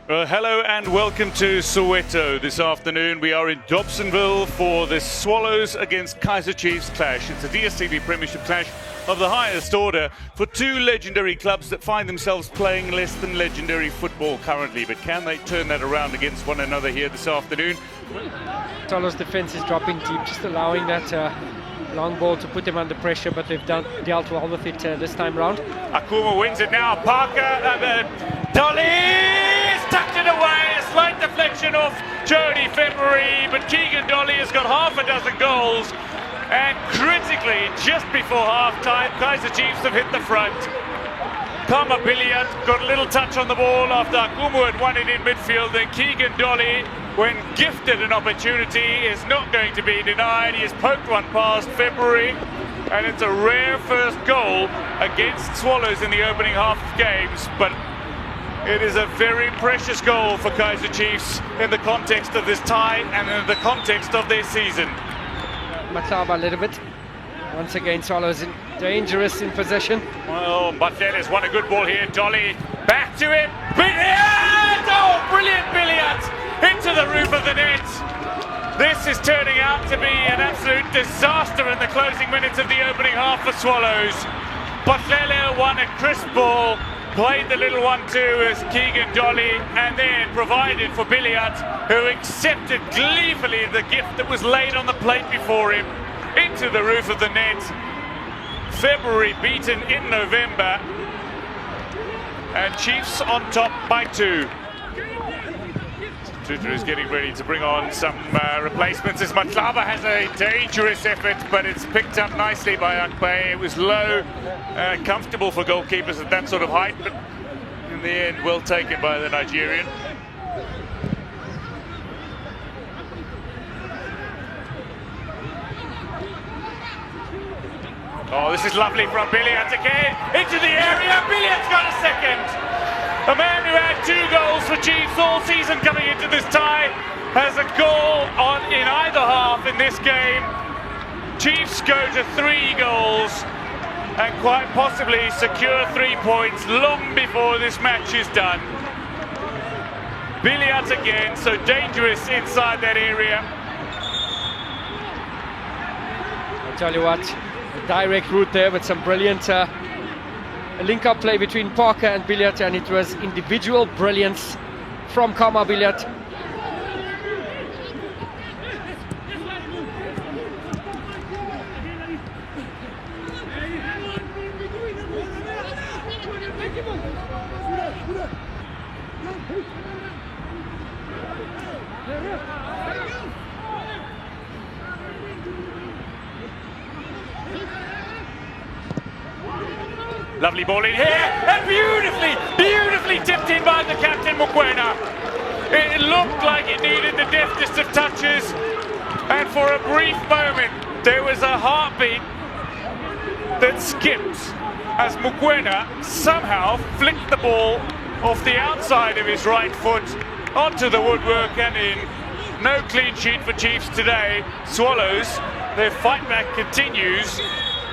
Hello and welcome to Soweto. This afternoon we are in Dobsonville for the Swallows against Kaizer Chiefs clash. It's a DStv Premiership clash of the highest order for two legendary clubs that find themselves playing less than legendary football currently. But can they turn that around against one another here this afternoon? Swallows' defence is dropping deep, just allowing that long ball to put them under pressure, but they've dealt well with it this time round. Akuma wins it now. Parker, Dolly's tucked it away. A slight deflection off Jody February, but Keegan Dolly has got half a dozen goals. And critically, just before half-time, Kaizer Chiefs have hit the front. Kama Billiard got a little touch on the ball after Akumu had won it in midfield. Then Keegan Dolly, when gifted an opportunity, is not going to be denied. He has poked one past February, and it's a rare first goal against Swallows in the opening half of games. But it is a very precious goal for Kaizer Chiefs in the context of this tie and in the context of their season. Matlaba a little bit. Once again, Swallows dangerous in possession. Well, Butler has won a good ball here. Dolly back to it. Billiard! Oh, brilliant Billiard! Into the roof of the net. This is turning out to be an absolute disaster in the closing minutes of the opening half for Swallows. Butler won a crisp ball, played the little 1-2 as Keegan Dolly, and then provided for Billiard, who accepted gleefully the gift that was laid on the plate before him. Into the roof of the net. February beaten in November, and Chiefs on top by 2. Tutu is getting ready to bring on some replacements as Matlaba has a dangerous effort, but it's picked up nicely by Akpe. It was low, comfortable for goalkeepers at that sort of height, but in the end well taken by the Nigerian. Oh, this is lovely from Billiard again, into the area. Billiard's got a second. A man who had 2 goals for Chiefs all season coming into this tie has a goal in either half in this game. Chiefs go to 3 goals and quite possibly secure 3 points long before this match is done. Billiard again, so dangerous inside that area. I'll tell you what, a direct route there with some brilliant link-up play between Parker and Billiard, and it was individual brilliance from Kama Billiard. Lovely ball in here, and beautifully tipped in by the captain, Mukwena. It looked like it needed the deftest of touches, and for a brief moment, there was a heartbeat that skipped as Mukwena somehow flicked the ball off the outside of his right foot onto the woodwork and in. No clean sheet for Chiefs today. Swallows, their fight back continues,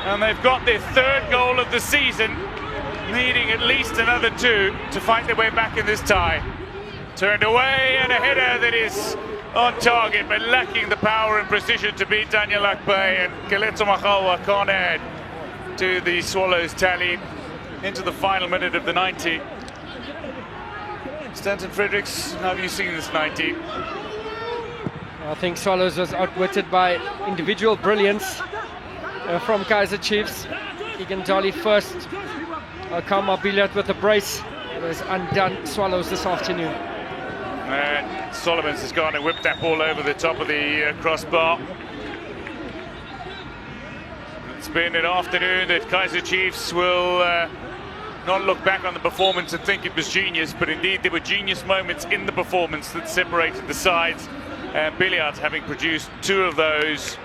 and they've got their 3rd goal of the season, needing at least another 2 to fight their way back in this tie. Turned away, and a header that is on target, but lacking the power and precision to beat Daniel Akpe, and Keleto Machawa can't add to the Swallows tally into the final minute of the 90. Stanton Fredericks, how have you seen this 90? I think Swallows was outwitted by individual brilliance from Kaizer Chiefs. Keegan Dolly first, Kama Billiard with a brace. It was undone Swallows this afternoon. And Solomons has gone and whipped that ball over the top of the crossbar. It's been an afternoon that Kaizer Chiefs will not look back on the performance and think it was genius, but indeed there were genius moments in the performance that separated the sides. And Billiard having produced 2 of those.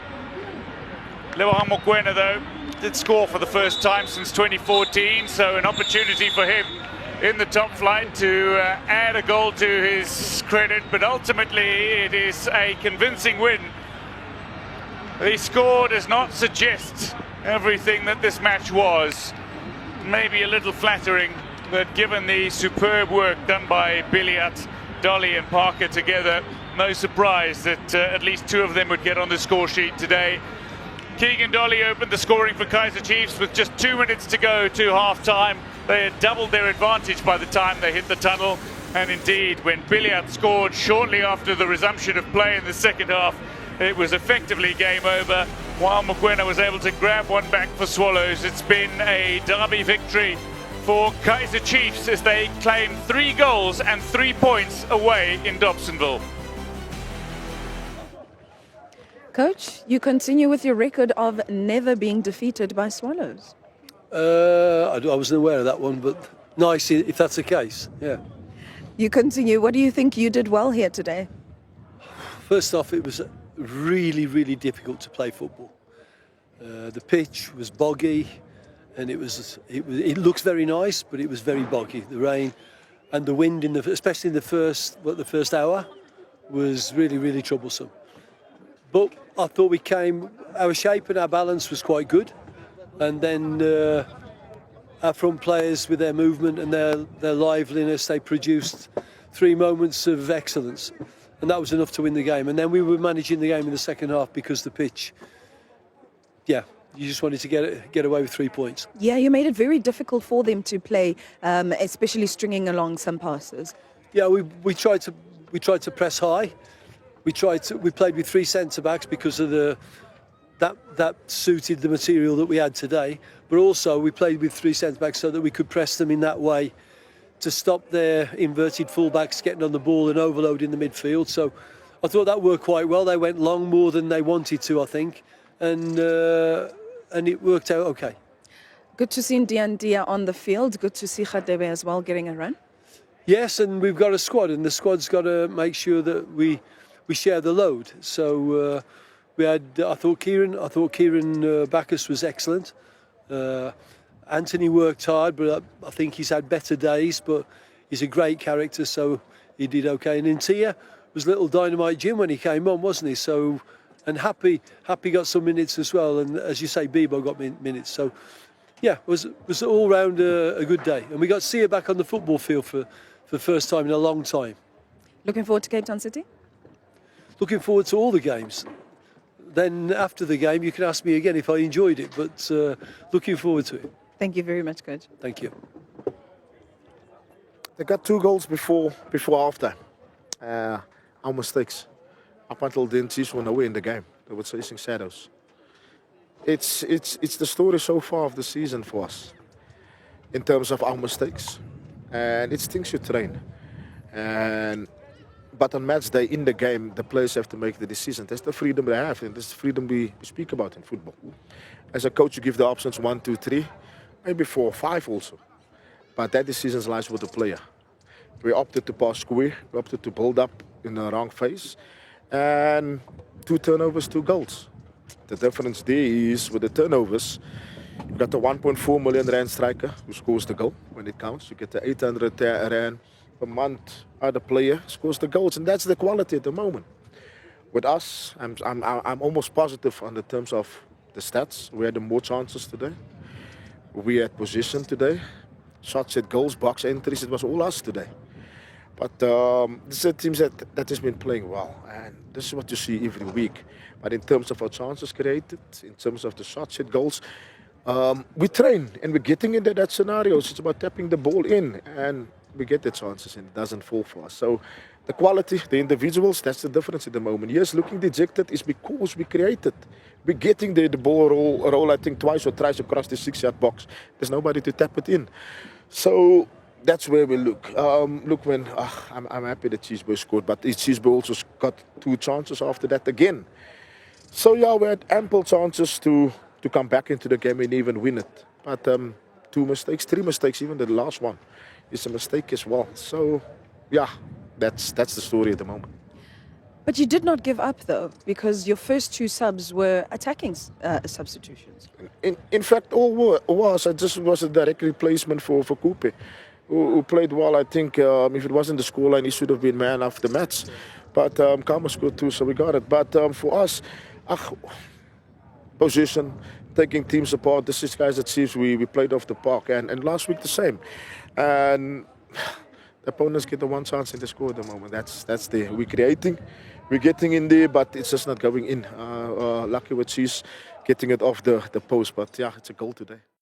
Lebohang Mokoena, though, did score for the first time since 2014, so an opportunity for him in the top flight to add a goal to his credit, but ultimately it is a convincing win. The score does not suggest everything that this match was. Maybe a little flattering that given the superb work done by Billiat, Dolly and Parker together, no surprise that at least two of them would get on the score sheet today. Keegan Dolly opened the scoring for Kaizer Chiefs with just 2 minutes to go to half-time. They had doubled their advantage by the time they hit the tunnel. And indeed, when Billiat scored shortly after the resumption of play in the second half, it was effectively game over, while Mokoena was able to grab one back for Swallows. It's been a derby victory for Kaizer Chiefs as they claim 3 goals and 3 points away in Dobsonville. Coach, you continue with your record of never being defeated by Swallows. I wasn't aware of that one, but nice if that's the case, yeah. You continue. What do you think you did well here today? First off, it was really, really difficult to play football. The pitch was boggy, and it looks very nice, but it was very boggy. The rain and the wind, especially in the first hour, was really, really troublesome. But I thought our shape and our balance was quite good, and then our front players with their movement and their liveliness, they produced 3 moments of excellence, and that was enough to win the game. And then we were managing the game in the second half because the pitch, you just wanted to get away with 3 points. Yeah, you made it very difficult for them to play, especially stringing along some passes. Yeah, we tried to press high. We played with 3 centre backs because of that suited the material that we had today. But also we played with 3 centre backs so that we could press them in that way to stop their inverted fullbacks getting on the ball and overloading the midfield. So I thought that worked quite well. They went long more than they wanted to, I think, and it worked out okay. Good to see Ndiandia on the field. Good to see Khadebe as well getting a run. Yes, and we've got a squad, and the squad's got to make sure that we share the load. So I thought Kieran Bacchus was excellent. Anthony worked hard, but I think he's had better days, but he's a great character, so he did okay. And Intia was little dynamite Jim when he came on, wasn't he? So, and Happy got some minutes as well, and as you say, Bebo got minutes. So yeah, it was all round a good day, and we got Sia back on the football field for the first time in a long time. Looking forward to Cape Town City? Looking forward to all the games. Then after the game, you can ask me again if I enjoyed it, but looking forward to it. Thank you very much, Coach. Thank you. They got 2 goals before halftime. Our mistakes. Up until then, Chiefs were nowhere in the game. They were chasing shadows. It's the story so far of the season for us, in terms of our mistakes, and it's things you train. But on match day in the game, the players have to make the decision. That's the freedom they have, and that's the freedom we speak about in football. As a coach, you give the options 1, 2, 3, maybe 4, 5 also. But that decision lies with the player. We opted to pass square, we opted to build up in the wrong phase, and 2 turnovers, 2 goals. The difference there is with the turnovers, you've got the 1.4 million rand striker who scores the goal when it counts. You get the 800 rand a month other player scores the goals, and that's the quality at the moment. With us, I'm almost positive on the terms of the stats. We had more chances today. We had position today. Shots at goals, box entries, it was all us today. But this is a team that has been playing well, and this is what you see every week. But in terms of our chances created, in terms of the shots at goals, we train and we're getting into that scenario. It's about tapping the ball in, and we get the chances and it doesn't fall for us. So the quality, the individuals, that's the difference at the moment. Yes, looking dejected is because we created. We're getting the ball roll, I think, twice or thrice across the 6-yard box. There's nobody to tap it in. So that's where we look. I'm happy that Cheesebro scored, but Cheesebro also got 2 chances after that again. So yeah, we had ample chances to come back into the game and even win it. But 2 mistakes, 3 mistakes, even the last one is a mistake as well. So yeah, that's the story at the moment. But you did not give up though, because your first 2 subs were attacking substitutions. In fact, all was I just was a direct replacement for Coupe, who played well. I think if it wasn't the scoreline, he should have been man of the match. But Kama scored 2, so we got it. But for us, position, taking teams apart. This is Kaizer Chiefs. We played off the park, and last week the same. And the opponents get the one chance and they score at the moment. That's the we're creating, we're getting in there, but it's just not going in. Lucky with Chiefs getting it off the post, but yeah, it's a goal today.